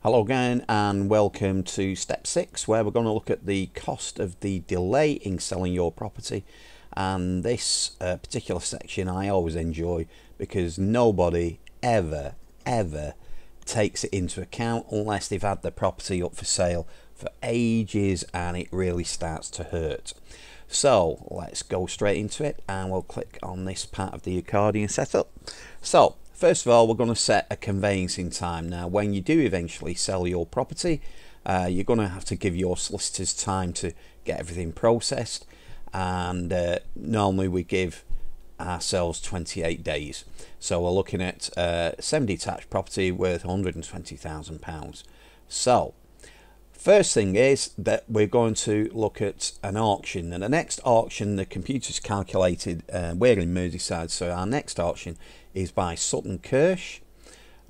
Hello again and welcome to step 6, where we're going to look at the cost of the delay in selling your property. And this particular section I always enjoy because nobody ever takes it into account unless they've had the property up for sale for ages and it really starts to hurt. So let's go straight into it and we'll click on this part of the accordion setup. So first of all, we're going to set a conveyancing time. Now, when you do eventually sell your property, you're going to have to give your solicitors time to get everything processed, and normally we give ourselves 28 days. So we're looking at a semi-detached property worth £120,000. So first thing is that we're going to look at an auction, and the next auction, the computer's calculated, we're in Merseyside, so our next auction is by Sutton Kirsch.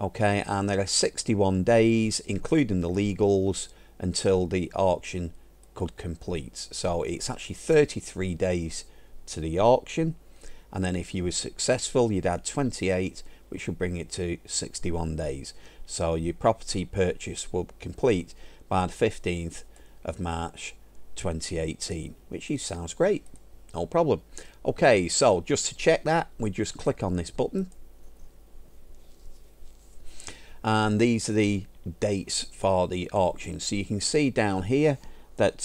Okay, and there are 61 days including the legals until the auction could complete. So it's actually 33 days to the auction, and then if you were successful you'd add 28, which will bring it to 61 days. So your property purchase will complete by the 15th of March 2018, which sounds great, no problem. Okay, so just to check that, we just click on this button, and these are the dates for the auction. So you can see down here that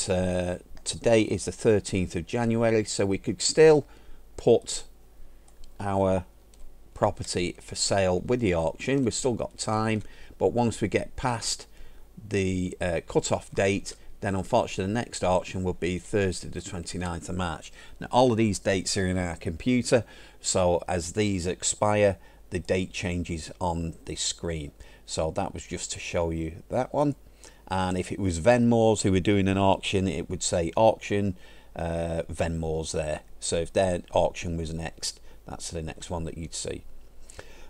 today is the 13th of January, so we could still put our property for sale with the auction. We've still got time, but once we get past the cut-off date, then unfortunately the next auction will be Thursday the 29th of March. Now all of these dates are in our computer, so as these expire the date changes on the screen. So that was just to show you that one. And if it was Venmore's who were doing an auction, it would say auction Venmore's there. So if their auction was next, that's the next one that you'd see.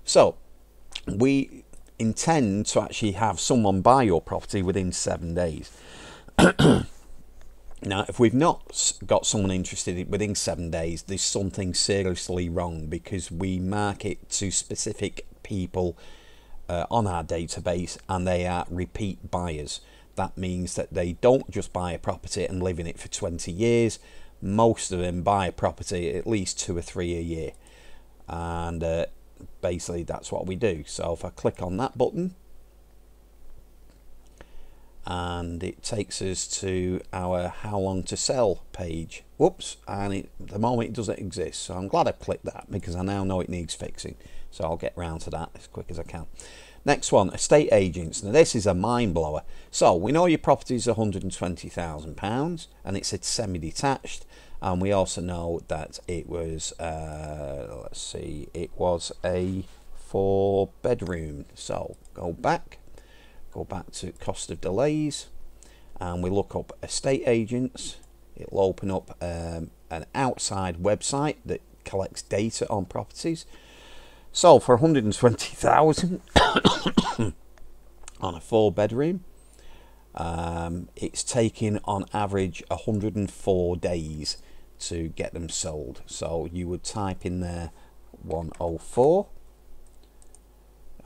So we intend to actually have someone buy your property within 7 days. Now, if we've not got someone interested within 7 days, there's something seriously wrong, because we market to specific people on our database, and they are repeat buyers. That means that they don't just buy a property and live in it for 20 years. Most of them buy a property at least 2 or 3 a year, and basically that's what we do. So if I click on that button, and it takes us to our how long to sell page. Whoops, and at the moment it doesn't exist, so I'm glad I clicked that because I now know it needs fixing. So I'll get round to that as quick as I can. Next one, estate agents. Now this is a mind blower. So we know your property is £120,000 and it's a semi-detached, and we also know that it was let's see, it was a 4-bedroom. So go back to cost of delays, and we look up estate agents. It'll open up an outside website that collects data on properties. So for 120,000 on a 4-bedroom, it's taking on average 104 days to get them sold. So you would type in there 104.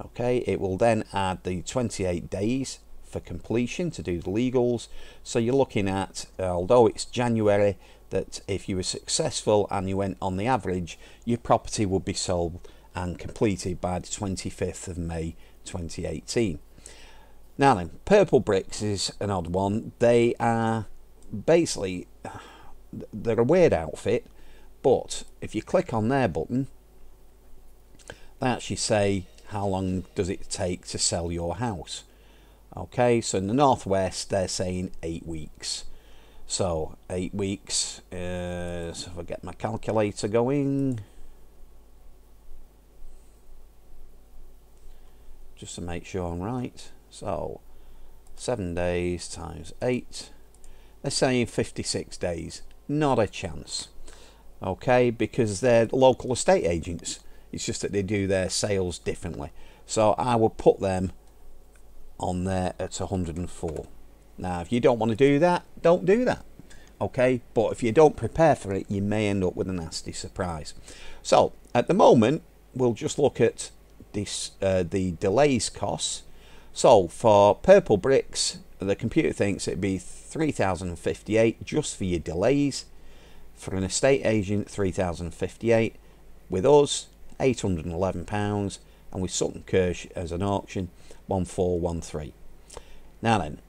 Okay, it will then add the 28 days for completion to do the legals. So you're looking at, although it's January, that if you were successful and you went on the average, your property would be sold and completed by the 25th of May 2018. Now then, Purple Bricks is an odd one. They are basically, they're a weird outfit, but if you click on their button, they actually say how long does it take to sell your house. Okay, so in the northwest they're saying 8 weeks. So 8 weeks, so if I get my calculator going, just to make sure I'm right. So 7 days times 8, they're saying 56 days. Not a chance. Okay, because they're local estate agents. It's just that they do their sales differently. So I will put them on there at 104. Now if you don't want to do that, don't do that. okay, but if you don't prepare for it, you may end up with a nasty surprise. So at the moment, we'll just look at this the delays costs. So for purple bricks, the computer thinks it'd be $3,058 just for your delays. For an estate agent, $3,058. With us, £811, and with Sutton Kirsch as an auction, 1413. Now then,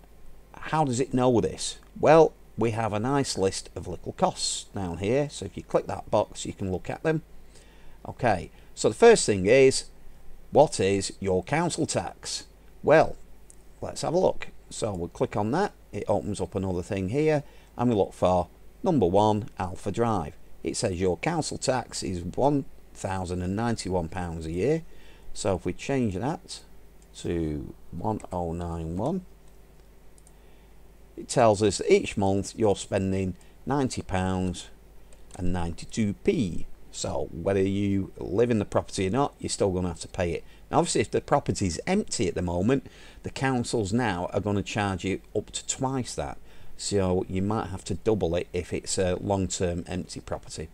how does it know this? Well, we have a nice list of little costs down here, so if you click that box you can look at them. Okay, so the first thing is, what is your council tax? Well, let's have a look. So we'll click on that, it opens up another thing here, and we look for number 1, Alpha Drive. It says your council tax is £1,091 a year. So if we change that to 1091, it tells us that each month you're spending £90 and 92p. So whether you live in the property or not, you're still going to have to pay it. Now obviously if the property is empty at the moment, the councils now are going to charge you up to twice that. So you might have to double it if it's a long-term empty property.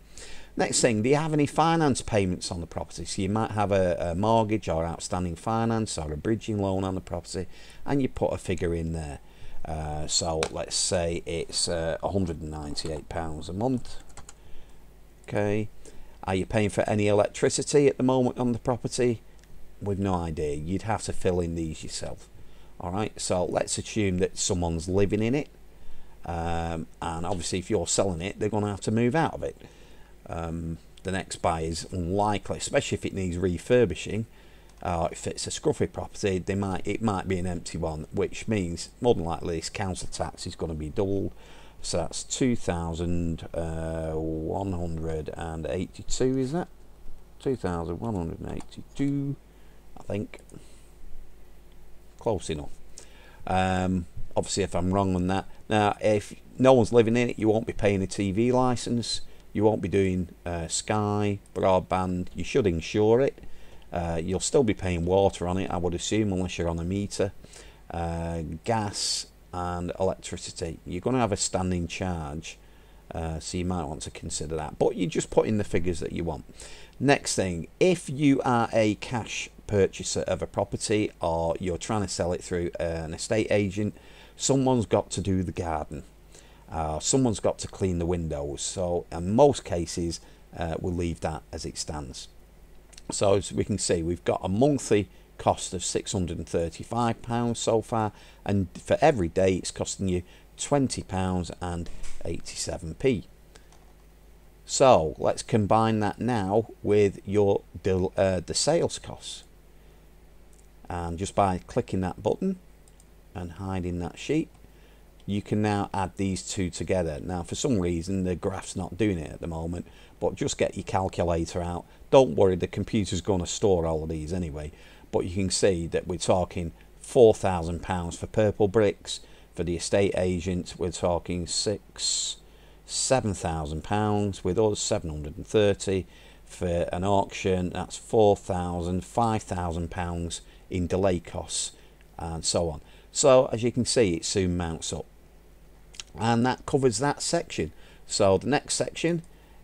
Next thing, do you have any finance payments on the property? So you might have a mortgage or outstanding finance or a bridging loan on the property, and you put a figure in there. So let's say it's £198 a month. Okay. Are you paying for any electricity at the moment on the property? We've no idea. You'd have to fill in these yourself. Alright, so let's assume that someone's living in it. And obviously if you're selling it, they're going to have to move out of it. The next buy is unlikely, especially if it needs refurbishing. If it's a scruffy property, it might be an empty one, which means more than likely this council tax is going to be doubled. So that's 2,182, is that? 2,182, I think. Close enough. Obviously if I'm wrong on that. Now if no one's living in it, you won't be paying a TV license, you won't be doing Sky, broadband, you should insure it. You'll still be paying water on it, I would assume, unless you're on a meter. Gas and electricity, you're going to have a standing charge, so you might want to consider that, but you just put in the figures that you want. Next thing, if you are a cash purchaser of a property or you're trying to sell it through an estate agent, someone's got to do the garden, someone's got to clean the windows, so in most cases we'll leave that as it stands. So as we can see, we've got a monthly cost of £635 so far, and for every day it's costing you £20 and 87p. So let's combine that now with your the sales costs, and just by clicking that button and hiding that sheet, you can now add these two together. Now for some reason the graph's not doing it at the moment, but just get your calculator out. Don't worry, the computer's going to store all of these anyway. But you can see that we're talking £4,000 for purple bricks. For the estate agent, we're talking £7,000. With us, £730. For an auction, that's £4,000, £5,000 in delay costs, and so on. So as you can see, it soon mounts up. And that covers that section. So the next section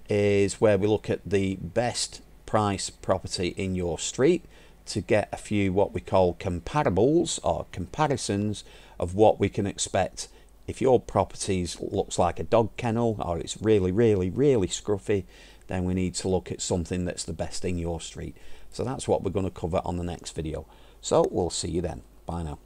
is where we look at the best price property in your street, to get a few what we call comparables or comparisons of what we can expect. If your property looks like a dog kennel or it's really scruffy, then we need to look at something that's the best in your street. So that's what we're going to cover on the next video. So we'll see you then. Bye now.